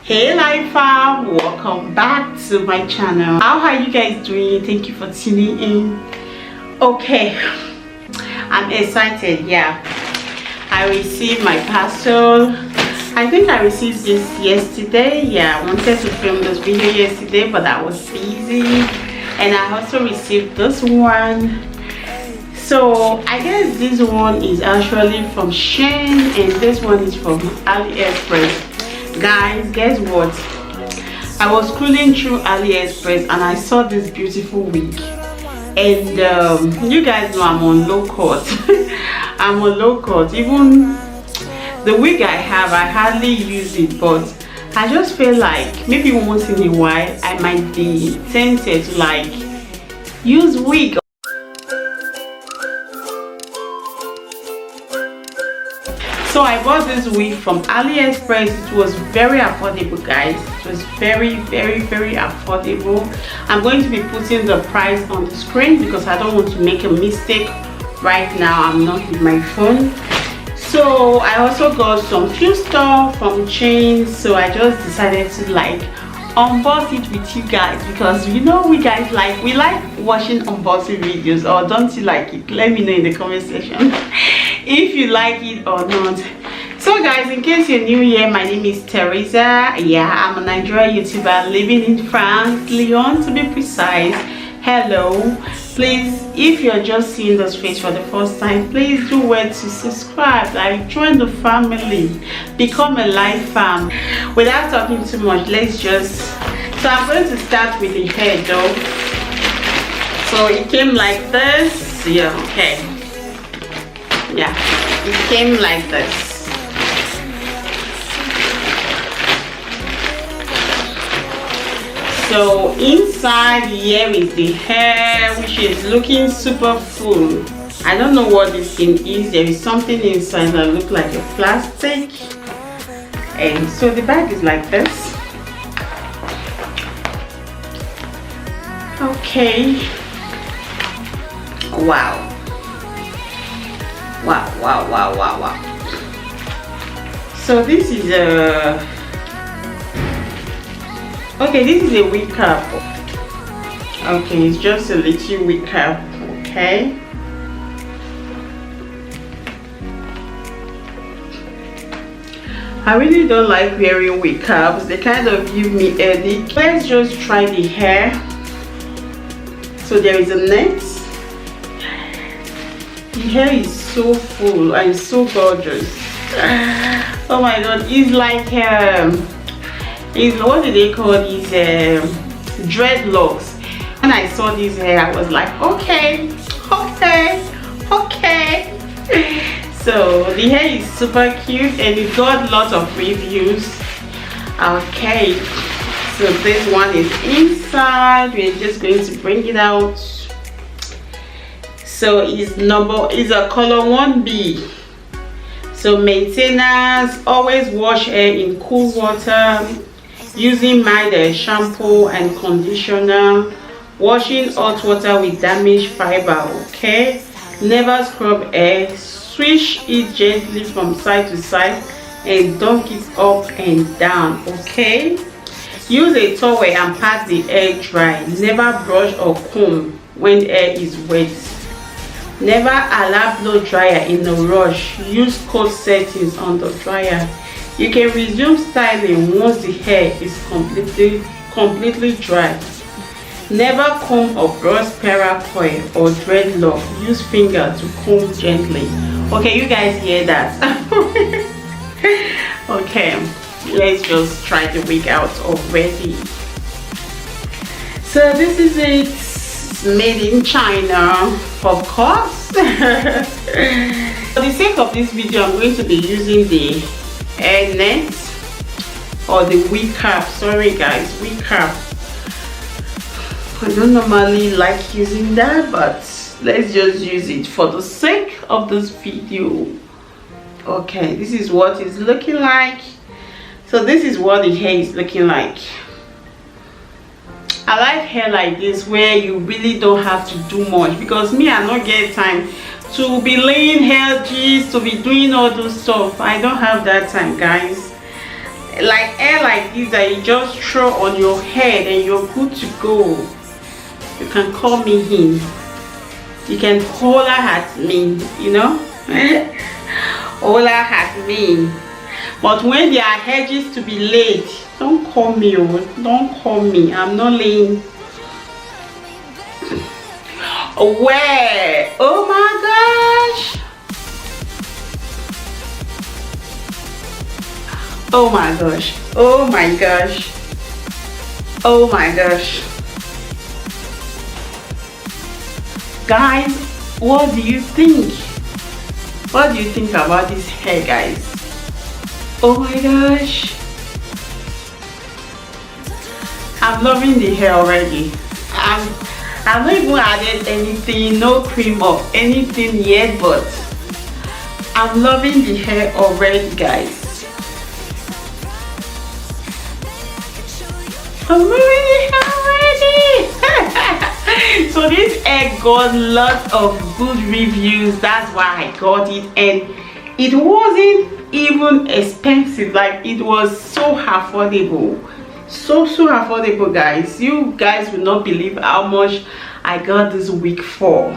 Hey life fam, welcome back to my channel. How are you guys doing? Thank you for tuning in. Okay, I'm excited. Yeah, I received my parcel. I think I received this yesterday. Yeah, I wanted to film this video yesterday, but I was busy. And I also received this one. So I guess this one is actually from Shein and this one is from Aliexpress. Guys, guess what? I was scrolling through Aliexpress and I saw this beautiful wig, and you guys know I'm on low cut. I'm on low cut. Even the wig I have, I hardly use it, but I just feel like maybe once in a while I might be tempted to like use wig. So I bought this wig from Aliexpress. It was very affordable, guys. It was very affordable. I'm going to be putting the price on the screen because I don't want to make a mistake right now. I'm not with my phone. So I also got some few stuff from Shein, so I just decided to like unbox it with you guys because you know we guys like watching unboxing videos, or don't you like it? Let me know in the comment section if you like it or not. So guys, in case you're new here, my name is Teresa. Yeah, I'm a Nigerian YouTuber living in France, Lyon to be precise. Hello. Please, if you're just seeing this face for the first time, please do well to subscribe, like join the family, become a live fam. Without talking too much, let's just, so I'm going to start with the hair though. So it came like this. Yeah, okay. Yeah, it came like this. So inside here is the hair, which is looking super full. I don't know what this thing is. There is something inside that looks like a plastic. And so the bag is like this. Okay. Wow. Wow. So this is a this is a wig cap. Okay, it's just a little wig cap. Okay. I really don't like wearing wig caps. They kind of give me a headache. Let's just try the hair. So there is a net. The hair is so full and so gorgeous. Oh my god, it's like what do they call these dreadlocks. When I saw this hair, I was like, okay. So the hair is super cute and it got lots of reviews. Okay, so this one is inside. We're just going to bring it out. So it's a color 1B. So maintenance, always wash hair in cool water using mild shampoo and conditioner, washing hot water with damaged fiber. Okay, never scrub hair, swish it gently from side to side and dunk it up and down. Okay, use a towel and pat the hair dry. Never brush or comb when hair is wet. Never allow blow dryer in a rush. Use cold settings on the dryer. You can resume styling once the hair is completely dry. Never comb or brush paracoil or dreadlock. Use finger to comb gently. Okay, you guys hear that? Okay, let's just try the wig out already. So this is it. Made in China, of course. For the sake of this video, I'm going to be using the hair net or the wig cap. Sorry guys, wig cap. I don't normally like using that, but let's just use it for the sake of this video. Okay, this is what it's looking like. So this is what the hair is looking like. I like hair like this where you really don't have to do much, because me, I don't get time to be laying hair gels, to be doing all those stuff. I don't have that time, guys. like hair like this that you just throw on your head and you're good to go, you can call me in. You can holler at me, you know. Holler at me. But when there are hedges to be laid, don't call me. Don't call me. I'm not laying. Where? Oh my gosh. Oh my gosh. Oh my gosh. Oh my gosh. Guys, what do you think? What do you think about this hair, guys? Oh my gosh. I'm loving the hair already. I've not even added anything, no cream or anything yet, but I'm loving the hair already, guys. I'm loving the hair already. So this hair got lots of good reviews. That's why I got it, and it wasn't even expensive. Like, it was so affordable. So affordable, guys. You guys will not believe how much I got this wig for.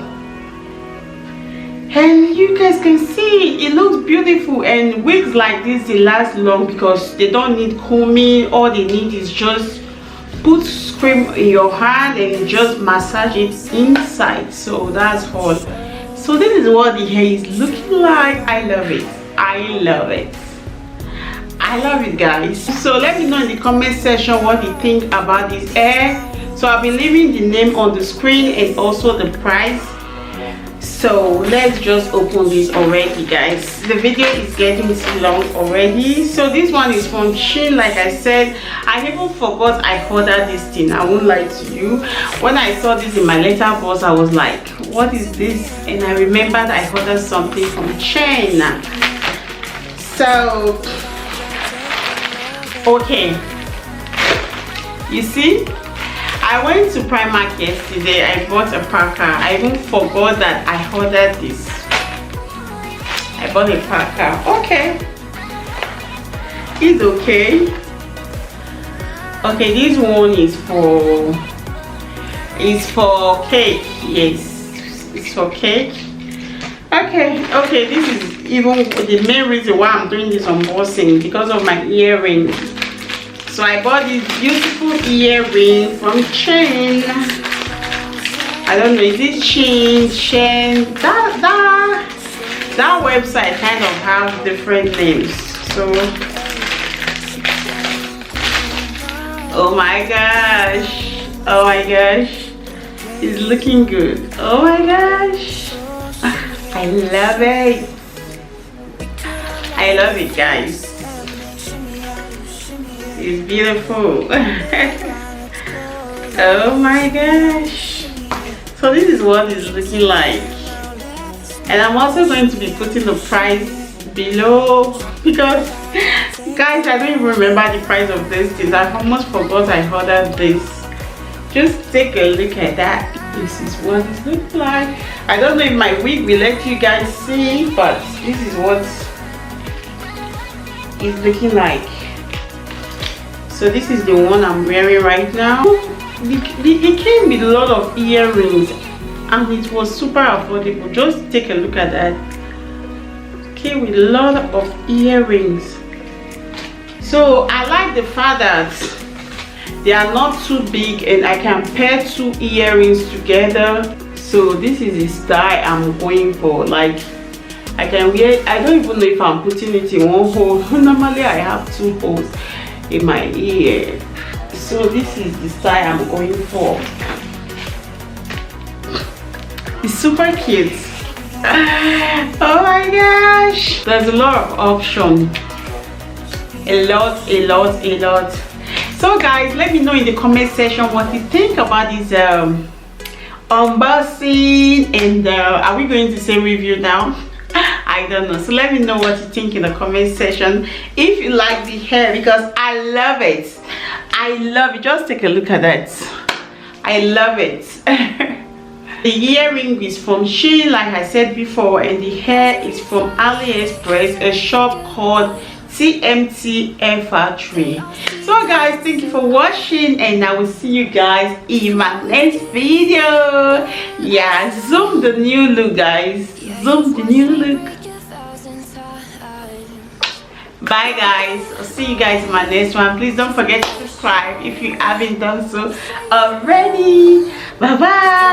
And you guys can see it looks beautiful, and wigs like this, they last long because they don't need combing. All they need is just put cream in your hand and just massage it inside. So that's all. So this is what the hair is looking like. I love it. I love it. I love it, guys. So let me know in the comment section what you think about this hair. So I'll be leaving the name on the screen and also the price. So let's just open this already, guys. The video is getting too long already. So this one is from Shein. Like I said, I even forgot I ordered this thing. I won't lie to you. When I saw this in my letterbox, I was like, what is this? And I remembered I ordered something from Shein. So okay, you see, I went to Primark yesterday. I bought a parka. I even forgot that I ordered this. I bought a parka. Okay, it's okay. Okay, this one is for cake. Yes, it's for cake. Okay, this is even the main reason why I'm doing this unboxing, because of my earrings. So I bought this beautiful earring from Shein. I don't know, is it Shein? That website kind of has different names. So oh my gosh, it's looking good. Oh my gosh, I love it. I love it, guys. It's beautiful. Oh my gosh. So this is what it's looking like, and I'm also going to be putting the price below, because guys, I don't even remember the price of this thing. I almost forgot I ordered this. Just take a look at that. This is what it looks like. I don't know if my wig will let you guys see, but this is what it's looking like. So this is the one I'm wearing right now. It came with a lot of earrings and it was super affordable. Just take a look at that. It came with a lot of earrings. So I like the fact that they are not too big and I can pair two earrings together. So this is the style I'm going for. Like, I can wear, I don't even know if I'm putting it in one hole. Normally I have two holes in my ear. So this is the style I'm going for. It's super cute. Oh my gosh, there's a lot of options. A lot. So guys, let me know in the comment section what you think about this unboxing, and are we going to say review now? I don't know. So let me know what you think in the comment section. If you like the hair, because I love it. Just take a look at that. I love it. The earring is from Shein, like I said before, and the hair is from Aliexpress, a shop called TMT air factory. So guys, thank you for watching, and I will see you guys in my next video. Yeah, zoom the new look, guys. Zoom the new look. Bye guys, I'll see you guys in my next one. Please don't forget to subscribe if you haven't done so already. Bye bye.